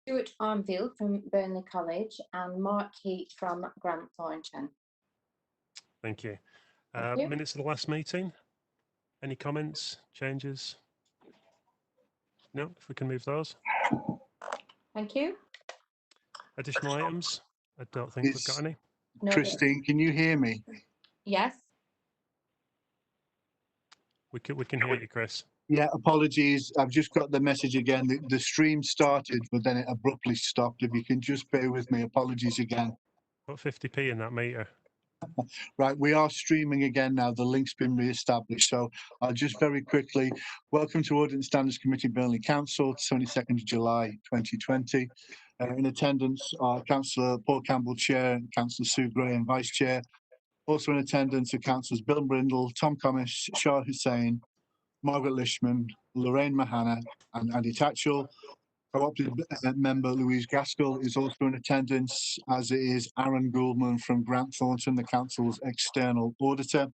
Stuart Armfield from Burnley College, and Mark Heat from Grant Thornton. Thank you. Thank you. Minutes of the last meeting. Any comments, changes? No, if we can move those. Thank you. Additional items? I don't think we've got any. No. Christine, can you hear me? Yes. We can hear you, Chris. Yeah, apologies. I've just got the message again. The stream started, but then it abruptly stopped. If you can just bear with me, apologies again. Put 50p in that meter. Right, we are streaming again now. The link's been re-established. So I'll just very quickly, welcome to Audit and Standards Committee, Burnley Council, 22nd of July 2020. In attendance are Councillor Paul Campbell, Chair, and Councillor Sue Graham, Vice Chair. Also in attendance are Councillors Bill Brindle, Tom Commish, Shah Hussain, Margaret Lishman, Lorraine Mahana, and Andy Tatchell. Co-opted member Louise Gaskell is also in attendance, as is Aaron Gouldman from Grant Thornton, the Council's external auditor.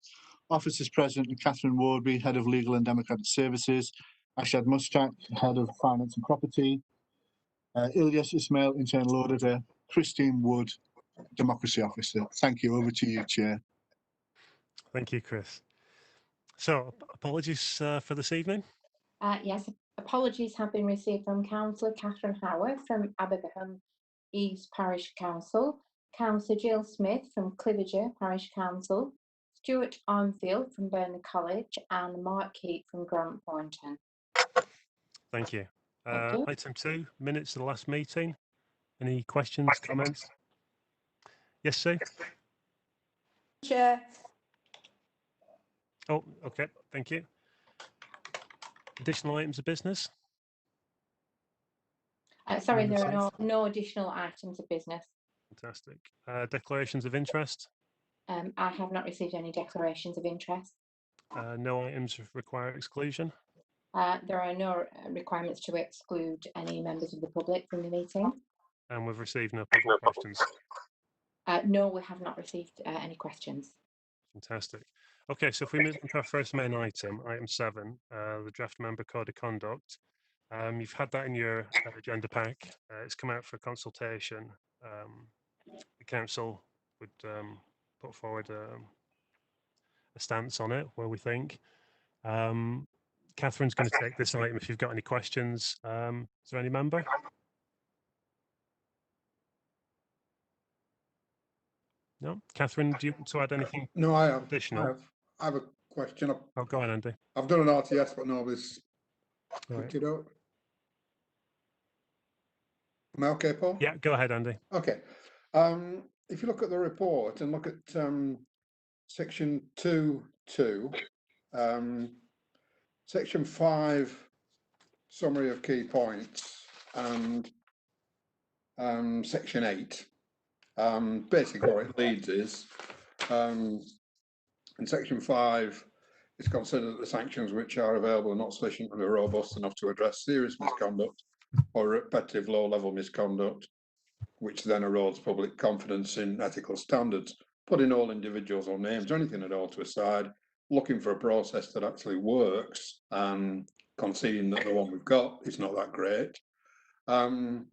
Officers present are Catherine Wardby, Head of Legal and Democratic Services, Ashad Mustak, Head of Finance and Property, Ilyas Ismail, Internal Auditor, Christine Wood, Democracy Officer. Thank you. Over to you, Chair. Thank you, Chris. So, apologies for this evening. Yes, apologies have been received from Councillor Catherine Howard from Abergavenny East Parish Council, Councillor Jill Smith from Cliviger Parish Council, Stuart Armfield from Burnley College, and Mark Heat from Grant Thornton. Thank you. Thank you. Item 2, minutes of the last meeting. Any questions, comments? Yes, Sue? Chair. Oh, okay, thank you. Additional items of business? Sorry, there are no additional items of business. Fantastic. Declarations of interest? I have not received any declarations of interest. No items require exclusion? There are no requirements to exclude any members of the public from the meeting. And we've received no public questions? No, we have not received any questions. Fantastic. Okay, so if we move on to our first main item, item 7, the draft member code of conduct. You've had that in your agenda pack. It's come out for consultation. The council would put forward a stance on it, where we think. Catherine's going to take this item if you've got any questions. Is there any member? No? Catherine, do you want to add anything? No, I have. Additional? I have a question. Oh, go on, Andy. I've done an RTS, but nobody's All picked right. it up. Am I okay, Paul? Yeah, go ahead, Andy. Okay. If you look at the report and look at section 2.2, section 5, summary of key points, and section 8, basically what it leads is, in section 5, it's considered that the sanctions which are available are not sufficiently robust enough to address serious misconduct or repetitive low-level misconduct, which then erodes public confidence in ethical standards. Putting all individuals or names or anything at all to a side, looking for a process that actually works, and conceding that the one we've got is not that great. The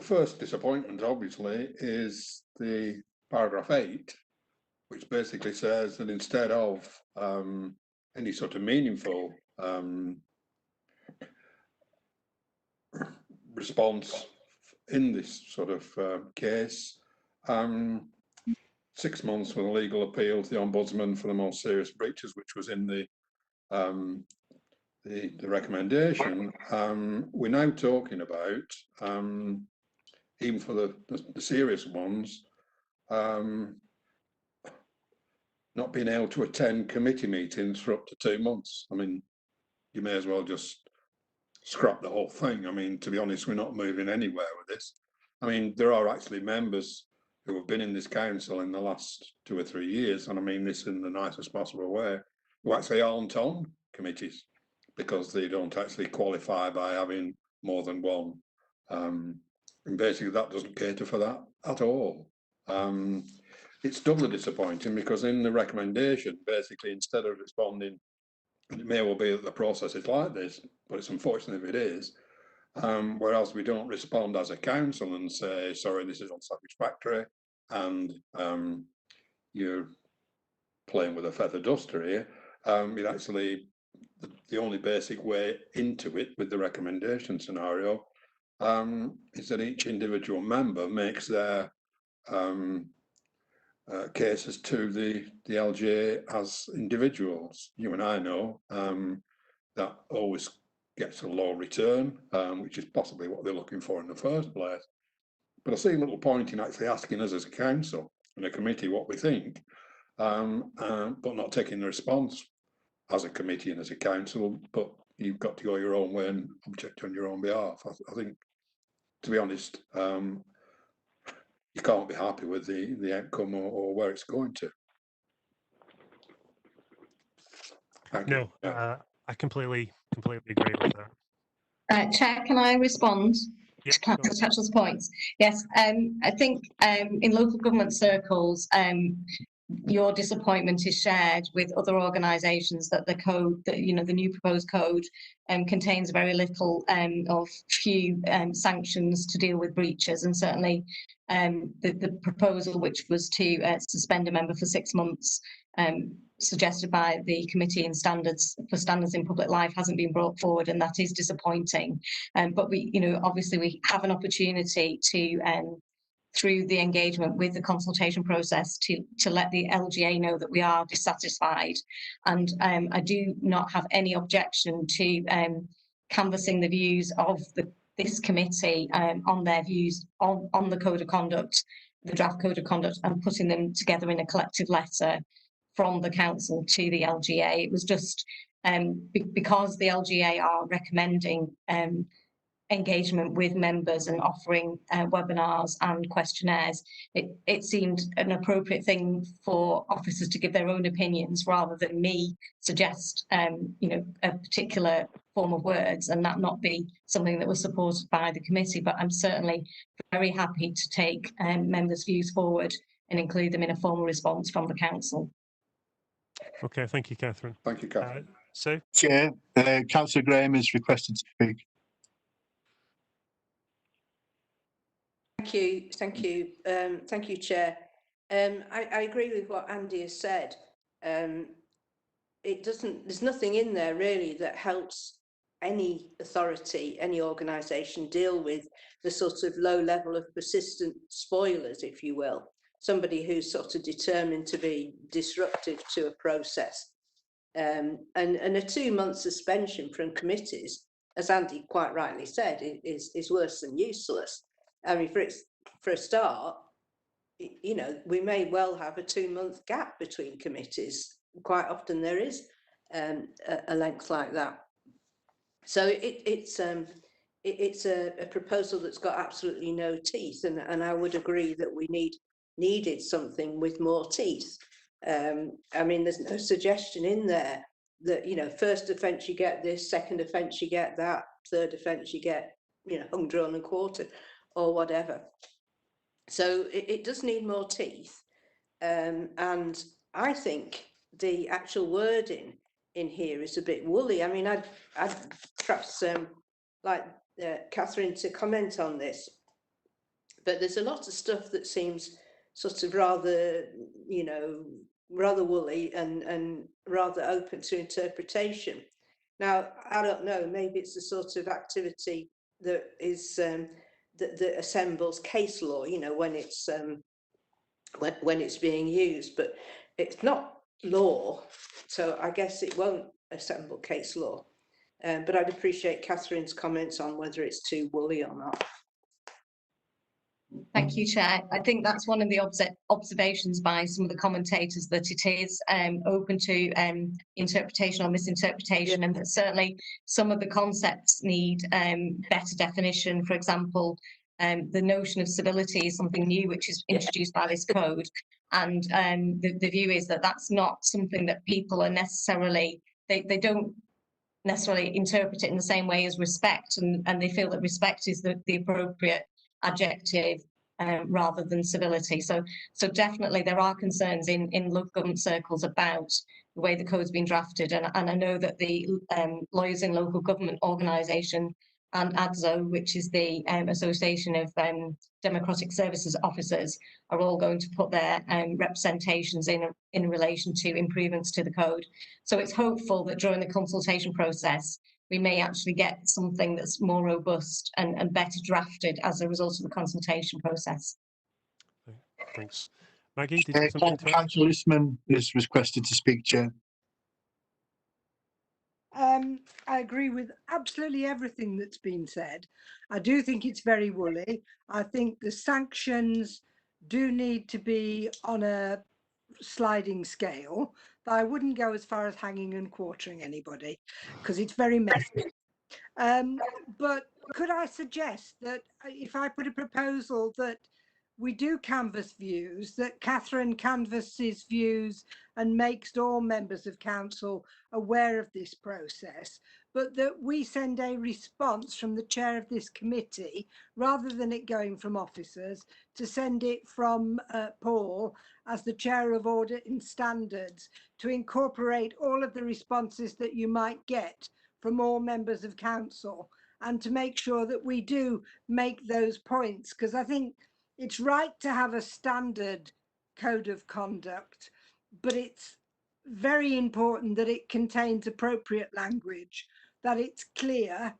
first disappointment, obviously, is the paragraph 8, which basically says that instead of any sort of meaningful response in this sort of case, 6 months for the legal appeal to the Ombudsman for the most serious breaches, which was in the recommendation. We're now talking about, even for the serious ones, not being able to attend committee meetings for up to 2 months. I mean, you may as well just scrap the whole thing. I mean, to be honest, we're not moving anywhere with this. I mean, there are actually members who have been in this council in the last 2 or 3 years, and I mean this in the nicest possible way, who actually aren't on committees because they don't actually qualify by having more than one. And basically that doesn't cater for that at all. It's doubly disappointing because in the recommendation, basically, instead of responding, it may well be that the process is like this, but it's unfortunate if it is, whereas we don't respond as a council and say, sorry, this is unsatisfactory, and you're playing with a feather duster here. It actually, the only basic way into it with the recommendation scenario is that each individual member makes their cases to the LGA as individuals. You and I know that always gets a low return, which is possibly what they're looking for in the first place. But I see a little point in actually asking us as a council and a committee what we think, but not taking the response as a committee and as a council, but you've got to go your own way and object on your own behalf. I think, to be honest, you can't be happy with the outcome or where it's going to. Thank you. No, I completely agree with that. Chair, can I respond Yeah, to Councillor Tatchell's points? Yes, I think in local government circles, your disappointment is shared with other organisations that the code, that the new proposed code, contains very little of few sanctions to deal with breaches, and certainly the proposal, which was to suspend a member for 6 months, suggested by the Committee in Standards for Standards in Public Life, hasn't been brought forward, and that is disappointing. But we, obviously we have an opportunity to, through the engagement with the consultation process, to let the LGA know that we are dissatisfied. And I do not have any objection to canvassing the views of this committee on their views on the Code of Conduct, the draft Code of Conduct, and putting them together in a collective letter from the council to the LGA. It was just because the LGA are recommending engagement with members and offering webinars and questionnaires, it seemed an appropriate thing for officers to give their own opinions rather than me suggest a particular form of words, and that not be something that was supported by the committee. But I'm certainly very happy to take members' views forward and include them in a formal response from the council. Okay, thank you, Catherine. Thank you, Catherine. Sue? Chair, Councillor Graham is requested to speak. Thank you, Chair. I agree with what Andy has said. There's nothing in there really that helps any authority, any organisation deal with the sort of low level of persistent spoilers, if you will. Somebody who's sort of determined to be disruptive to a process. And a 2-month suspension from committees, as Andy quite rightly said, is worse than useless. I mean, for a start, we may well have a 2-month gap between committees. Quite often there is a length like that. So it's a proposal that's got absolutely no teeth, and I would agree that we needed something with more teeth. I mean, there's no suggestion in there that, first offence you get this, second offence you get that, third offence you get, hung, drawn and quartered, or whatever. So it does need more teeth. And I think the actual wording in here is a bit woolly. I mean, I'd perhaps like Catherine to comment on this, but there's a lot of stuff that seems sort of rather, rather woolly and rather open to interpretation. Now, I don't know, maybe it's the sort of activity that is that assembles case law, when it's being used, but it's not law, so I guess it won't assemble case law. But I'd appreciate Catherine's comments on whether it's too woolly or not. Thank you, Chair. I think that's one of the observations by some of the commentators, that it is open to interpretation or misinterpretation, and that certainly some of the concepts need better definition. For example, the notion of civility is something new which is introduced by this code, and the view is that that's not something that people are necessarily, they don't necessarily interpret it in the same way as respect, and they feel that respect is the appropriate adjective rather than civility. So definitely there are concerns in local government circles about the way the code's been drafted, and I know that the lawyers in local government organisation and ADSO, which is the Association of Democratic Services Officers, are all going to put their representations in relation to improvements to the code. So it's hopeful that during the consultation process, we may actually get something that's more robust and better drafted as a result of the consultation process. Thanks. Maggie, did you have something to add? Councillor Eastman is requested to speak, Chair. I agree with absolutely everything that's been said. I do think it's very woolly. I think the sanctions do need to be on a sliding scale, but I wouldn't go as far as hanging and quartering anybody because it's very messy. But could I suggest that if I put a proposal that we do canvass views, that Catherine canvasses views and makes all members of council aware of this process, but that we send a response from the chair of this committee, rather than it going from officers, to send it from Paul as the chair of Audit and Standards, to incorporate all of the responses that you might get from all members of council, and to make sure that we do make those points, because I think it's right to have a standard code of conduct, but it's very important that it contains appropriate language, that it's clear,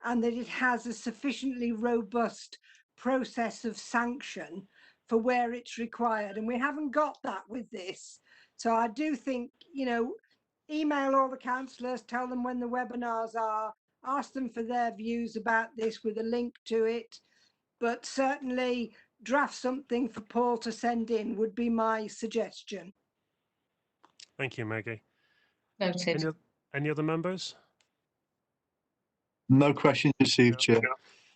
and that it has a sufficiently robust process of sanction for where it's required. And we haven't got that with this. So I do think, you know, email all the councillors, tell them when the webinars are, ask them for their views about this with a link to it, but certainly draft something for Paul to send in would be my suggestion. Thank you, Maggie. Noted. Any other members? No questions received, Chair.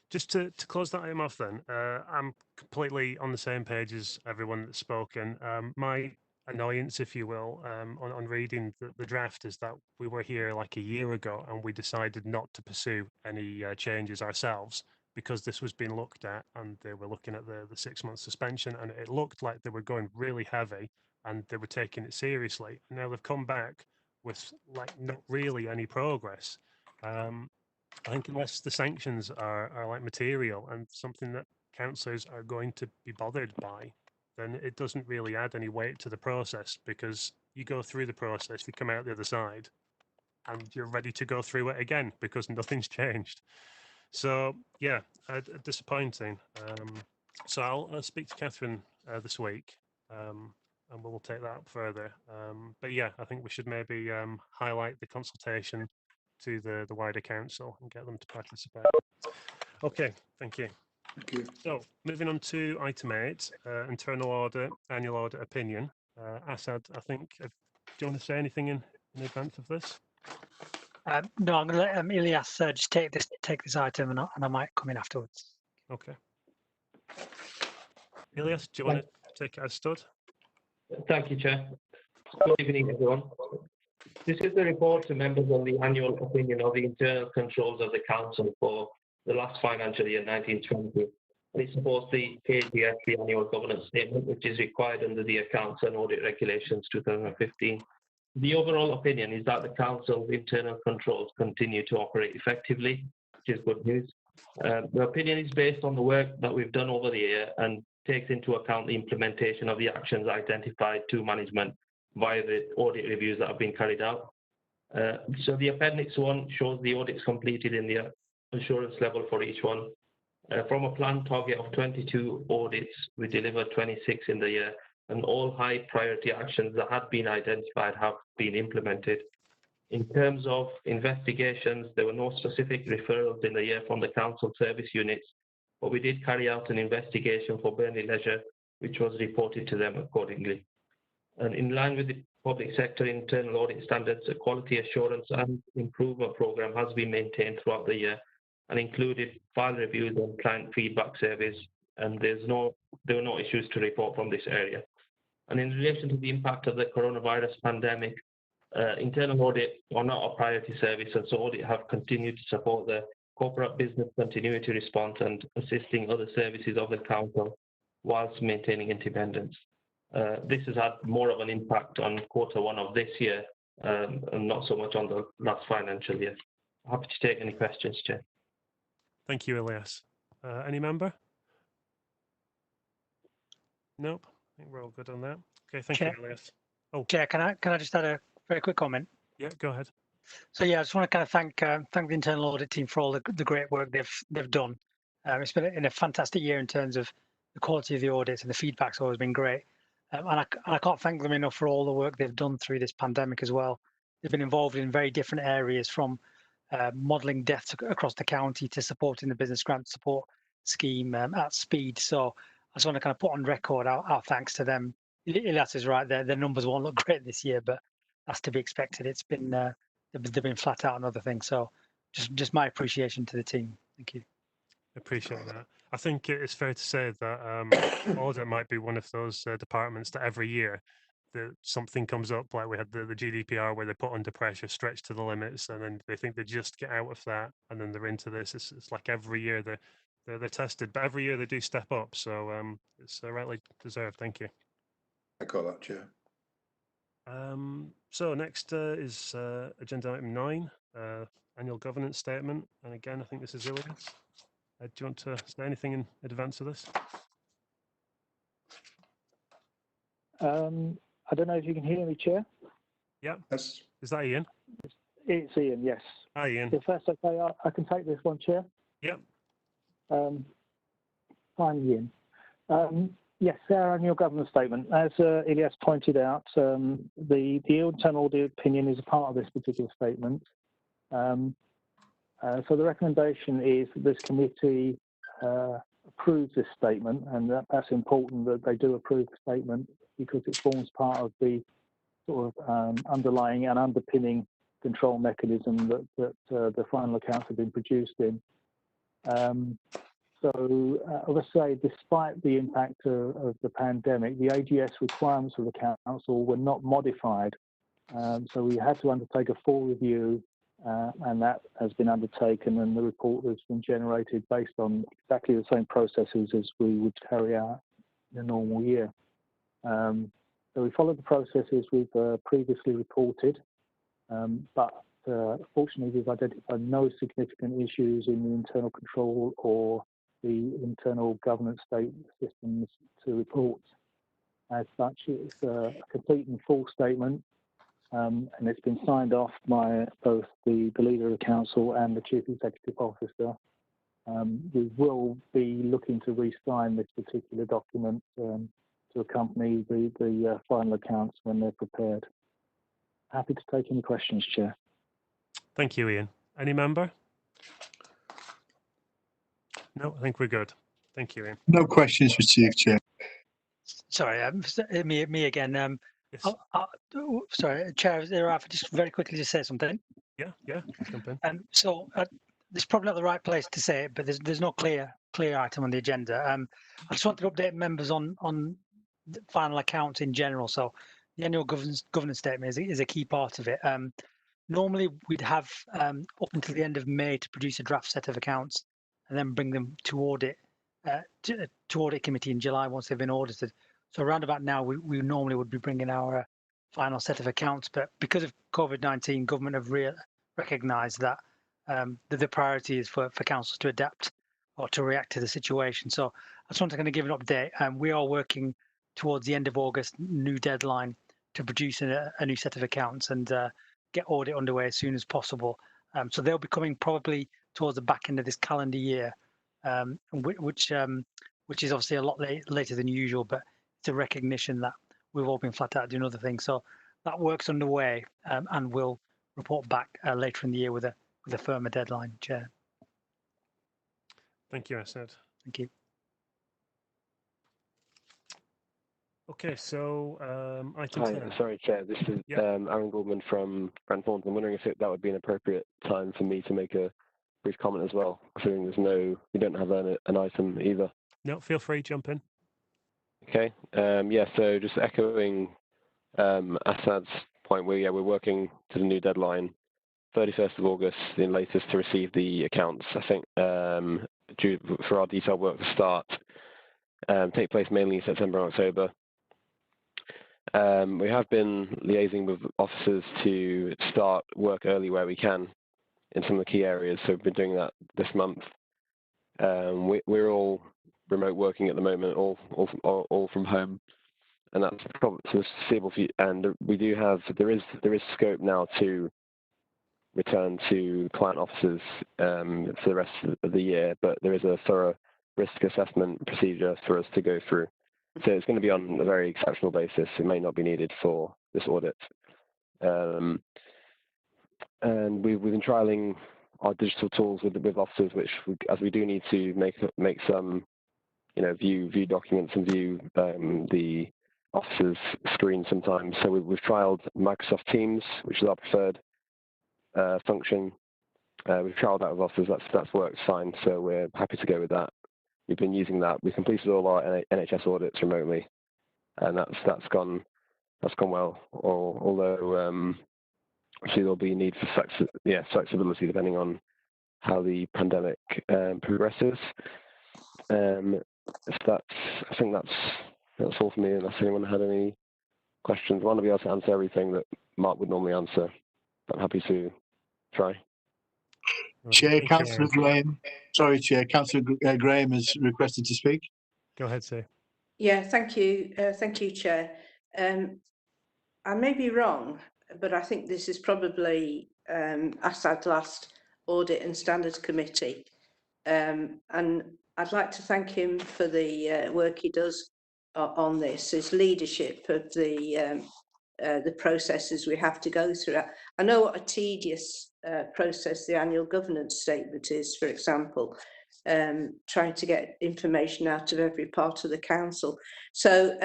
Just to close that item off then, I'm completely on the same page as everyone that's spoken. My annoyance, if you will, on reading the draft is that we were here like a year ago and we decided not to pursue any changes ourselves because this was being looked at and they were looking at the 6-month suspension, and it looked like they were going really heavy and they were taking it seriously. Now they've come back with like not really any progress. I think unless the sanctions are like material and something that councillors are going to be bothered by, then it doesn't really add any weight to the process, because you go through the process, you come out the other side, and you're ready to go through it again because nothing's changed. So yeah, disappointing. So I'll speak to Catherine this week, and we'll take that up further. But yeah, I think we should maybe highlight the consultation to the wider council and get them to participate. Okay, thank you. Thank you. So moving on to item 8, internal audit, annual audit opinion. Asad, I think, do you want to say anything in advance of this? No, I'm going to let Ilias just take this item, and I might come in afterwards. Okay. Ilias, do you want to take it as stood? Thank you, Chair. Good evening, everyone. This is the report to members on the annual opinion of the internal controls of the council for the last financial year, 1920. And it supports the KGS, the annual governance statement, which is required under the Accounts and Audit Regulations 2015. The overall opinion is that the council's internal controls continue to operate effectively, which is good news. The opinion is based on the work that we've done over the year and takes into account the implementation of the actions identified to management via the audit reviews that have been carried out. So the Appendix 1 shows the audits completed in the assurance level for each one. From a planned target of 22 audits, we delivered 26 in the year, and all high priority actions that had been identified have been implemented. In terms of investigations, there were no specific referrals in the year from the council service units, but we did carry out an investigation for Burnley Leisure, which was reported to them accordingly. And in line with the public sector internal audit standards, a quality assurance and improvement program has been maintained throughout the year and included file reviews and client feedback surveys, and there were no issues to report from this area. And in relation to the impact of the coronavirus pandemic, internal audit are not a priority service, and so audit have continued to support the corporate business continuity response and assisting other services of the council whilst maintaining independence. This has had more of an impact on Q1 of this year and not so much on the last financial year. Happy to take any questions, Chair. Thank you, Elias. Any member? Nope. I think we're all good on that. Okay, thank Chair. you, Elias. Oh, Chair, can I just add a very quick comment? yeah, go ahead. So yeah, I just want to kind of thank the internal audit team for all the great work they've done. It's been a fantastic year in terms of the quality of the audits, and the feedback's always been great. And I can't thank them enough for all the work they've done through this pandemic as well. They've been involved in very different areas, from modelling deaths across the county to supporting the business grant support scheme at speed. So I just want to kind of put on record our thanks to them. Elias is right, their numbers won't look great this year, but that's to be expected. It's been they've been flat out on other things. So just my appreciation to the team. Thank you. Appreciate that. I think it's fair to say that audit might be one of those departments that every year that something comes up, like we had the GDPR, where they put under pressure, stretched to the limits, and then they think they just get out of that, and then they're into this. It's like every year they're tested, but every year they do step up. So it's rightly deserved. Thank you. I call that, Chair. So next is agenda item 9, annual governance statement, and again I think this is Ilias. Do you want to say anything in advance of this? I don't know if you can hear me, Chair. Yeah. Yes. Is that Ian? It's Ian, yes. Hi, Ian. If that's okay, I can take this one, Chair. Yep. I'm Ian. Yes, our annual governance statement. As Ilias pointed out, the internal audit opinion is a part of this particular statement. So the recommendation is that this committee approves this statement, and that's important that they do approve the statement, because it forms part of the sort of underlying and underpinning control mechanism that the final accounts have been produced in. So I would say, despite the impact of the pandemic, the AGS requirements of the council were not modified. So we had to undertake a full review, and that has been undertaken, and the report has been generated based on exactly the same processes as we would carry out in a normal year. So we followed the processes we've previously reported, but fortunately we've identified no significant issues in the internal control or the internal governance state systems to report. As such, it's a complete and full statement, and it's been signed off by both the leader of the council and the chief executive officer. We will be looking to re-sign this particular document to accompany the final accounts when they're prepared. Happy to take any questions, Chair. Thank you, Ian. Any member? No, I think we're good. Thank you, Ian. No questions received, Chair. Sorry, me again. Yes. Sorry, Chair, is it all right if I just very quickly just say something? Yeah, jump in. So this is probably not the right place to say it, but there's no clear item on the agenda. I just wanted to update members on the final accounts in general. So the annual governance statement is a key part of it. Normally we'd have up until the end of May to produce a draft set of accounts, and then bring them to audit committee in July once they've been audited. So around about now, we normally would be bringing our final set of accounts, but because of COVID-19, government have recognised that the priority is for councils to adapt or to react to the situation. So I just want to kind of give an update. We are working towards the end of August, new deadline to produce a new set of accounts and get audit underway as soon as possible. So they'll be coming probably towards the back end of this calendar year, which is obviously a lot later than usual, but it's a recognition that we've all been flat out doing other things. So that work's underway, and we'll report back later in the year with a firmer deadline, Chair. Thank you, Asad. Thank you. Okay, so item Hi, 10. sorry, Chair. This is Aaron Goldman from Brent Thorns. I'm wondering if that would be an appropriate time for me to make a brief comment as well, considering we don't have an item either. No, feel free, jump in. Okay. Yeah, so just echoing Asad's point, we're working to the new deadline, 31st of August, the latest, to receive the accounts. I think due for our detailed work to start, take place mainly in September and October. We have been liaising with officers to start work early where we can in some of the key areas. So we've been doing that this month. We're all remote working at the moment, all from home, and that's probably foreseeable. And we do have there is scope now to return to client offices for the rest of the year, but there is a thorough risk assessment procedure for us to go through. So it's going to be on a very exceptional basis. It may not be needed for this audit. And we've been trialing our digital tools with officers, which as we do need to make some, view documents and view the officers' screen sometimes. So we've trialed Microsoft Teams, which is our preferred function. We've trialed that with officers. That's worked fine. So we're happy to go with that. We've been using that. We completed all our NHS audits remotely, and that's gone well. Although obviously there'll be a need for flexibility depending on how the pandemic progresses. I think that's all for me. Unless anyone had any questions, I want to be able to answer everything that Mark would normally answer. But I'm happy to try. Chair, Councillor Graham. Sorry, Chair. Councillor Graham has requested to speak. Go ahead, Sue. Yeah, thank you, Chair. I may be wrong, but I think this is probably Asad's last Audit and Standards Committee, and I'd like to thank him for the work he does on this, his leadership of the processes we have to go through. I know what a tedious process the annual governance statement is, for example, trying to get information out of every part of the council. So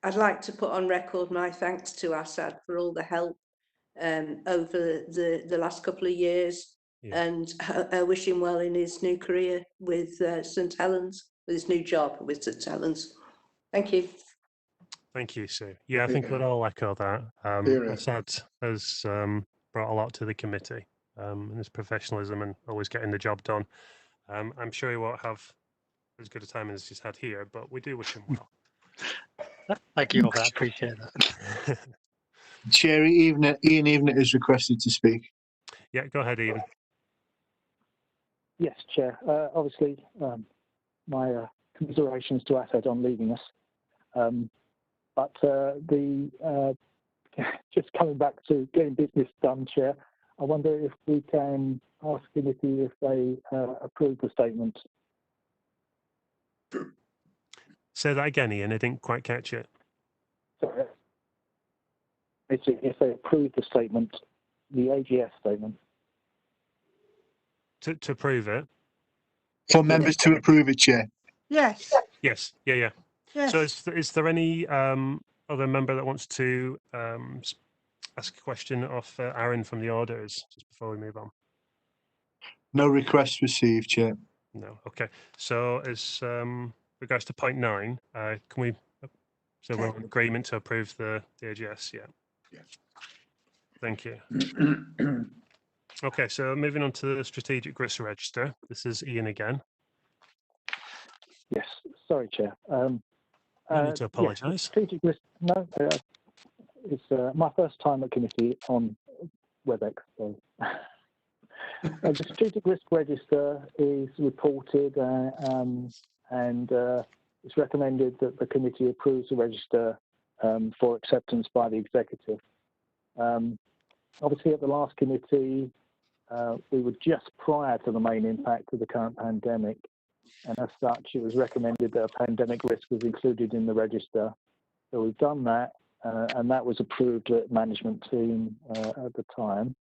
I'd like to put on record my thanks to Asad for all the help over the last couple of years, and I wish him well in his new career with St Helens, with his new job with St Helens. Thank you. Thank you, Sue. Yeah, I think we'd all echo that. Asad has brought a lot to the committee in his professionalism and always getting the job done. I'm sure he won't have as good a time as he's had here, but we do wish him well. Thank you all for that. Appreciate that. Chair, Ian Evenet is requested to speak. Yeah, go ahead, Ian. Yes, Chair. Obviously, my commiserations to Asad on leaving us. But just coming back to getting business done, Chair, I wonder if we can ask the committee if they approve the statement. Say that again, Ian. I didn't quite catch it. Sorry. If they approve the statement, the AGS statement. To approve it? For members to approve it, Chair. Yes. Yes. Yeah. Yes. So is there any other member that wants to ask a question of Aaron from the auditors just before we move on? No requests received, Chair. No. Okay. So as regards to point 9, can we? So we're in agreement to approve the AGS. Yeah. Thank you. Okay. So moving on to the strategic risk register. This is Ian again. Yes. Sorry, Chair. No need to apologise. Yes, strategic risk. No, it's my first time at committee on WebEx. So. The strategic risk register is reported and it's recommended that the committee approves the register for acceptance by the executive. Obviously, at the last committee, we were just prior to the main impact of the current pandemic, and as such, it was recommended that a pandemic risk was included in the register. So we've done that, and that was approved at management team at the time.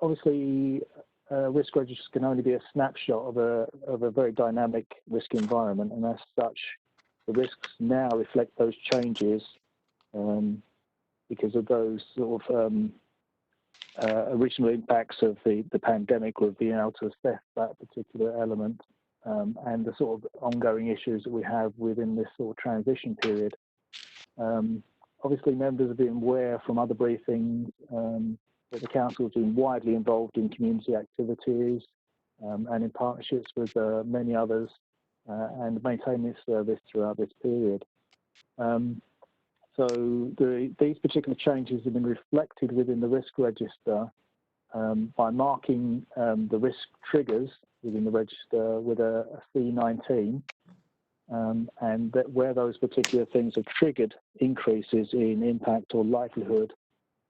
Obviously, risk registers can only be a snapshot of a very dynamic risk environment, and as such, the risks now reflect those changes because of those sort of original impacts of the pandemic. We've been able to assess that particular element and the sort of ongoing issues that we have within this sort of transition period. Obviously, members have been aware from other briefings that the council has been widely involved in community activities and in partnerships with many others and maintaining its service throughout this period. So these particular changes have been reflected within the risk register by marking the risk triggers within the register with a C19, and that where those particular things have triggered increases in impact or likelihood,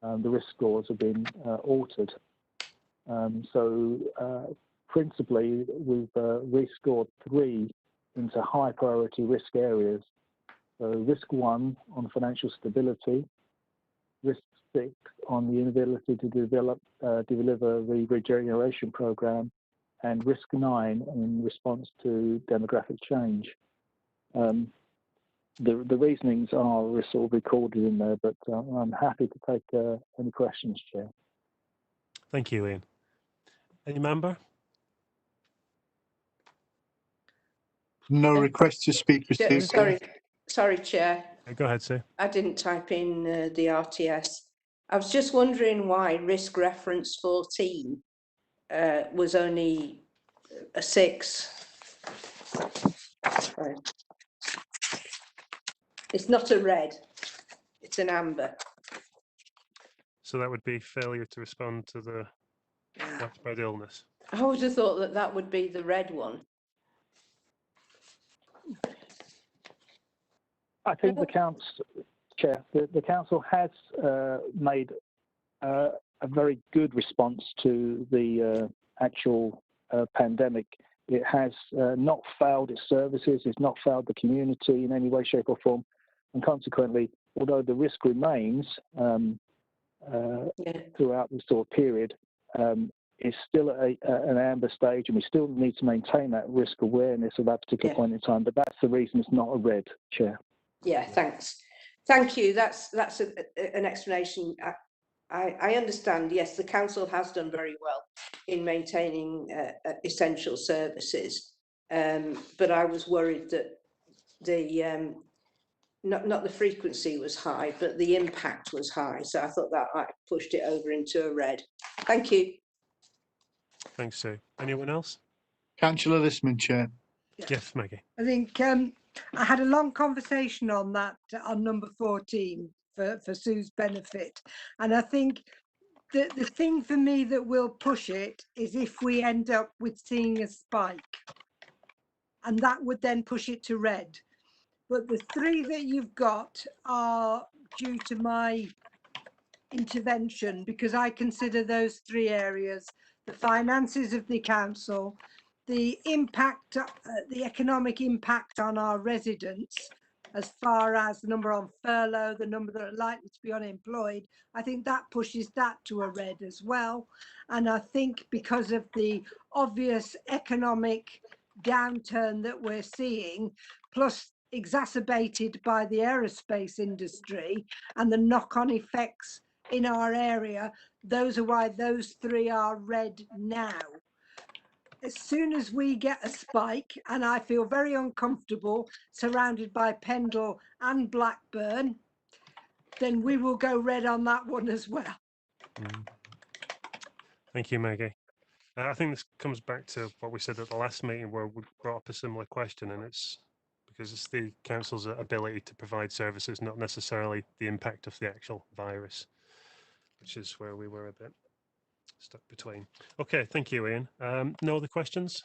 the risk scores have been altered. Principally, we've rescored 3 into high priority risk areas. So risk 1 on financial stability, risk 6 on the inability to deliver the regeneration program, and risk 9 in response to demographic change. The reasonings are sort of recorded in there, but I'm happy to take any questions, Chair. Thank you, Ian. Any member? No request to speak received. Sorry, Chair. Go ahead, Sue. I didn't type in the RTS. I was just wondering why risk reference 14 was only a 6. Right. It's not a red, it's an amber. So that would be failure to respond to the widespread illness. I would have thought that that would be the red one. I think the council, Chair, the council has made a very good response to the actual pandemic. It has not failed its services, it's not failed the community in any way, shape or form, and consequently, although the risk remains throughout this sort of period, it's still at an amber stage, and we still need to maintain that risk awareness at that particular point in time, but that's the reason it's not a red, Chair. Yeah, thanks. Thank you. That's an explanation. I understand, yes, the council has done very well in maintaining essential services, but I was worried that the not the frequency was high, but the impact was high. So I thought that I pushed it over into a red. Thank you. Thanks, Sue. Anyone else? Councillor Lissman, Chair. Yes, Maggie. I think I had a long conversation on that on number 14 for Sue's benefit. And I think the thing for me that will push it is if we end up with seeing a spike. And that would then push it to red. But the 3 that you've got are due to my intervention, because I consider those 3 areas: the finances of the council, the impact, the economic impact on our residents, as far as the number on furlough, the number that are likely to be unemployed. I think that pushes that to a red as well. And I think because of the obvious economic downturn that we're seeing, plus exacerbated by the aerospace industry and the knock-on effects in our area, those are why those 3 are red now. As soon as we get a spike, and I feel very uncomfortable surrounded by Pendle and Blackburn, then we will go red on that one as well. Thank you, Maggie. I think this comes back to what we said at the last meeting, where we brought up a similar question, and it's because it's the council's ability to provide services, not necessarily the impact of the actual virus, which is where we were a bit stuck between. Okay, thank you, Ian. No other questions?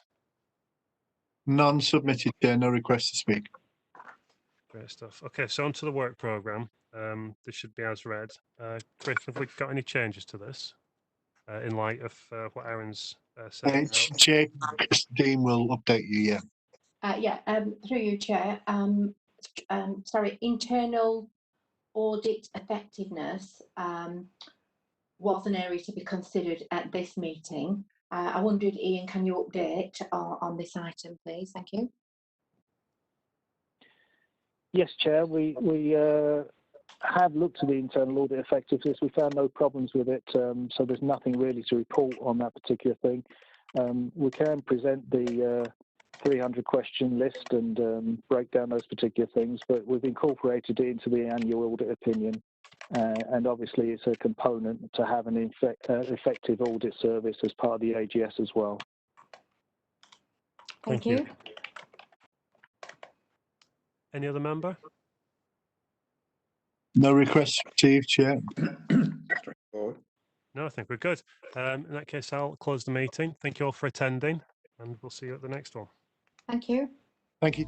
None submitted, Chair. No request to speak. Great stuff. Okay, so on to the work programme. This should be as read. Chris, have we got any changes to this in light of what Aaron's said? Chair, Dean will update you, through you, Chair. Sorry, internal audit effectiveness was an area to be considered at this meeting. I wondered, Ian, can you update on this item, please? Thank you. Yes, Chair. We have looked at the internal audit effectiveness. We found no problems with it, so there's nothing really to report on that particular thing. We can present the 300 question list and break down those particular things, but we've incorporated it into the annual audit opinion. And obviously it's a component to have an effective audit service as part of the AGS as well. Thank you. Any other member? No requests received, Chair. No, I think we're good. In that case, I'll close the meeting. Thank you all for attending. and we'll see you at the next one. Thank you. Thank you.